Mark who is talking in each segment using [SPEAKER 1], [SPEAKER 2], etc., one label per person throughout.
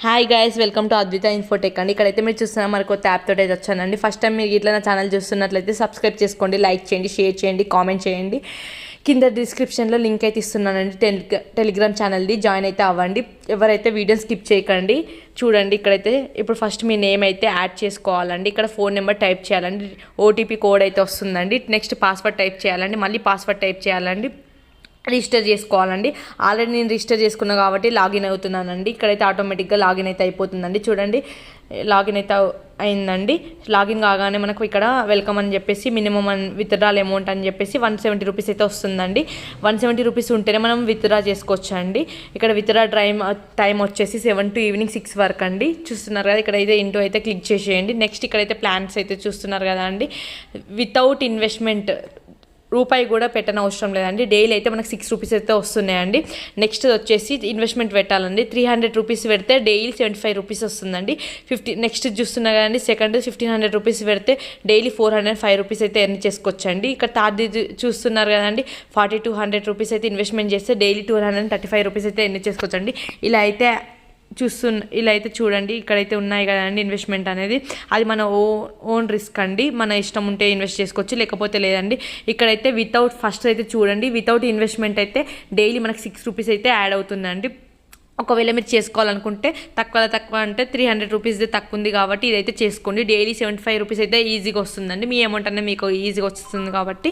[SPEAKER 1] Hi guys, welcome to Advitha Infotech అండి. ఇక్కడైతే మీరు చూస్తున్నా మరి కొత్త యాప్ తోటి అయితే వచ్చానండి. ఫస్ట్ టైం మీరు ఇట్లా నా ఛానల్ చూస్తున్నట్లయితే సబ్స్క్రైబ్ చేసుకోండి, లైక్ చేయండి, షేర్ చేయండి, కామెంట్ చేయండి. కింద డిస్క్రిప్షన్లో లింక్ అయితే ఇస్తున్నానండి, టెలిగ్రామ్ ఛానల్ది, జాయిన్ అయితే అవ్వండి. ఎవరైతే వీడియో స్కిప్ చేయకండి, చూడండి. ఇక్కడైతే ఇప్పుడు ఫస్ట్ మీ నేమ్ అయితే యాడ్ చేసుకోవాలండి. ఇక్కడ ఫోన్ నెంబర్ టైప్ చేయాలండి, ఓటీపీ కోడ్ అయితే వస్తుందండి. నెక్స్ట్ పాస్వర్డ్ టైప్ చేయాలండి, మళ్ళీ పాస్వర్డ్ టైప్ చేయాలండి, రిజిస్టర్ చేసుకోవాలండి. ఆల్రెడీ నేను రిజిస్టర్ చేసుకున్నా కాబట్టి లాగిన్ అవుతున్నానండి. ఇక్కడైతే ఆటోమేటిక్గా లాగిన్ అయితే అయిపోతుందండి. చూడండి, లాగిన్ అయితే అయిందండి. లాగిన్ కాగానే మనకు ఇక్కడ వెల్కమ్ అని చెప్పేసి మినిమం విత్డ్రాల్ అమౌంట్ అని చెప్పేసి 170 రూపీస్ అయితే వస్తుందండి. 170 రూపీస్ ఉంటేనే మనం విత్డ్రా చేసుకోవచ్చు అండి. ఇక్కడ విత్డ్రా టైం వచ్చేసి 7 to ఈవినింగ్ 6 వరకు అండి. చూస్తున్నారు కదా, ఇక్కడైతే ఇంటూ అయితే క్లిక్ చేసేయండి. నెక్స్ట్ ఇక్కడైతే ప్లాన్స్ అయితే చూస్తున్నారు కదా అండి. వితౌట్ ఇన్వెస్ట్మెంట్ రూపాయి కూడా పెట్టనవసరం లేదండి. డైలీ అయితే మనకు 6 రూపీస్ అయితే వస్తున్నాయండి. నెక్స్ట్ వచ్చేసి ఇన్వెస్ట్మెంట్ పెట్టాలండి. 300 రూపీస్ పెడితే డైలీ 75 రూపీస్ వస్తుందండి. నెక్స్ట్ చూస్తున్నా కదండి, సెకండ్ 1500 రూపీస్ పెడితే డైలీ 405 రూపీస్ అయితే ఎర్న్ చేసుకోవచ్చండి. ఇక్కడ థర్డ్ చూస్తున్నారు కదండి, 4200 రూపీస్ అయితే ఇన్వెస్ట్మెంట్ చేస్తే డైలీ 235 రూపీస్ అయితే ఎర్న్ చేసుకోవచ్చండి. ఇలా అయితే చూడండి, ఇక్కడైతే ఉన్నాయి కదండి ఇన్వెస్ట్మెంట్ అనేది. అది మన ఓన్ రిస్క్ అండి. మన ఇష్టం ఉంటే ఇన్వెస్ట్ చేసుకోవచ్చు, లేకపోతే లేదండి. ఇక్కడైతే ఫస్ట్ అయితే చూడండి, వితౌట్ ఇన్వెస్ట్మెంట్ అయితే డైలీ మనకు 6 రూపీస్ అయితే యాడ్ అవుతుందండి. ఒకవేళ మీరు చేసుకోవాలనుకుంటే తక్కువ అంటే 300 రూపీస్ది తక్కువ ఉంది కాబట్టి ఇదైతే చేసుకోండి. డైలీ 75 రూపీస్ అయితే ఈజీగా వస్తుందండి. మీ అమౌంట్ అనేది మీకు ఈజీగా వస్తుంది కాబట్టి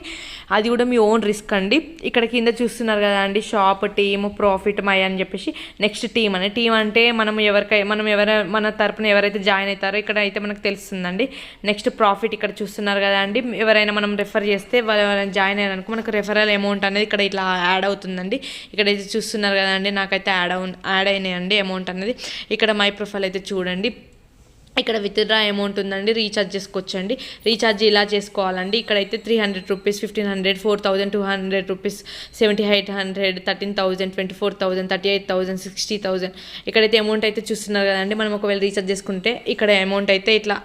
[SPEAKER 1] అది కూడా మీ ఓన్ రిస్క్ అండి. ఇక్కడ కింద చూస్తున్నారు కదా అండి, షాప్, టీమ్, ప్రాఫిట్, మై అని చెప్పేసి. నెక్స్ట్ టీమ్ అంటే మన తరపున ఎవరైతే జాయిన్ అవుతారో ఇక్కడ అయితే మనకు తెలుస్తుందండి. నెక్స్ట్ ప్రాఫిట్ ఇక్కడ చూస్తున్నారు కదా అండి, ఎవరైనా మనం రెఫర్ చేస్తే వాళ్ళని జాయిన్ అయ్యారనుకో మనకు రెఫరల్ అమౌంట్ అనేది ఇక్కడ ఇట్లా యాడ్ అవుతుందండి. ఇక్కడైతే చూస్తున్నారు కదా అండి, నాకైతే యాడ్ అయినాయండి అమౌంట్ అనేది. ఇక్కడ మై ప్రొఫైల్ అయితే చూడండి, ఇక్కడ విత్డ్రా అమౌంట్ ఉందండి. రీఛార్జ్ చేసుకోవచ్చండి. రీఛార్జ్ ఇలా చేసుకోవాలండి. ఇక్కడైతే 300 రూపీస్, 1500, 4200 రూపీస్, 7800, 13,000, 24,000, 38,000, 60,000 ఇక్కడైతే అమౌంట్ అయితే చూస్తున్నారు కదండి. మనం ఒకవేళ రీఛార్జ్ చేసుకుంటే ఇక్కడ అమౌంట్ అయితే ఇట్లా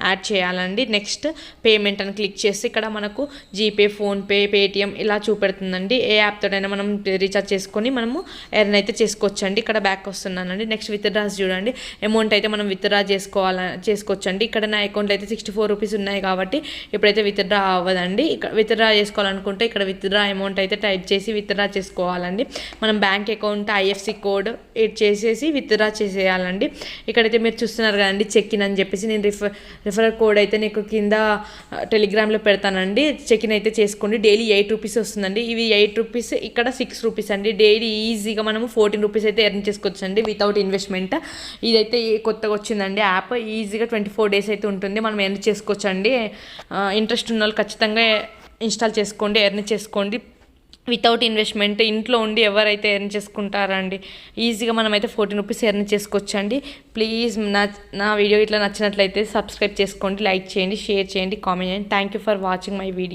[SPEAKER 1] యాడ్ చేయాలండి. నెక్స్ట్ పేమెంట్ అని క్లిక్ చేస్తే ఇక్కడ మనకు జీపే, ఫోన్పే, పేటిఎం ఇలా చూపెడుతుందండి. ఏ యాప్తోనైనా మనం రీఛార్జ్ చేసుకొని మనము ఎర్న్ అయితే చేసుకోవచ్చండి. ఇక్కడ బ్యాక్ వస్తున్నానండి. నెక్స్ట్ విత్డ్రాస్ చూడండి, అమౌంట్ అయితే మనం విత్డ్రా చేసుకోవచ్చండి. ఇక్కడ నా అకౌంట్లో అయితే 64 రూపీస్ ఉన్నాయి కాబట్టి ఇప్పుడైతే విత్డ్రా అవ్వదండి. ఇక్కడ విత్డ్రా చేసుకోవాలనుకుంటే ఇక్కడ విత్డ్రా అమౌంట్ అయితే టైప్ చేసి విత్డ్రా చేసుకోవాలండి. మనం బ్యాంక్ అకౌంట్ ఐఎఫ్సి కోడ్ ఎడ్ చేసేసి విత్డ్రా చేసేయాలండి. ఇక్కడైతే మీరు చూస్తున్నారు కదండి, చెక్ ఇన్ అని చెప్పేసి నేను రిఫరల్ కోడ్ అయితే నీకు కింద టెలిగ్రామ్లో పెడతానండి. చెక్ ఇన్ అయితే చేసుకోండి. డైలీ 8 రూపీస్ వస్తుందండి. ఇవి 8 రూపీస్, ఇక్కడ 6 రూపీస్ అండి. డైలీ ఈజీగా మనము 14 రూపీస్ అయితే ఎర్న్ చేసుకోవచ్చు అండి వితౌట్ ఇన్వెస్ట్మెంట్. ఇదైతే కొత్తగా వచ్చిందండి యాప్. ఈజీగా 24 డేస్ అయితే ఉంటుంది, మనం ఎర్న్ చేసుకోవచ్చు అండి. ఇంట్రెస్ట్ ఉన్న వాళ్ళు ఖచ్చితంగా ఇన్స్టాల్ చేసుకోండి, ఎర్న్ చేసుకోండి. వితౌట్ ఇన్వెస్ట్మెంట్ ఇంట్లో ఉండి ఎవరైతే ఎర్న్ చేసుకుంటారండి, ఈజీగా మనమైతే 14 రూపీస్ ఎర్న్ చేసుకోవచ్చు అండి. ప్లీజ్ నా వీడియో ఇట్లా నచ్చినట్లయితే సబ్స్క్రైబ్ చేసుకోండి, లైక్ చేయండి, షేర్ చేయండి, కామెంట్ చేయండి. Thank you for watching my video.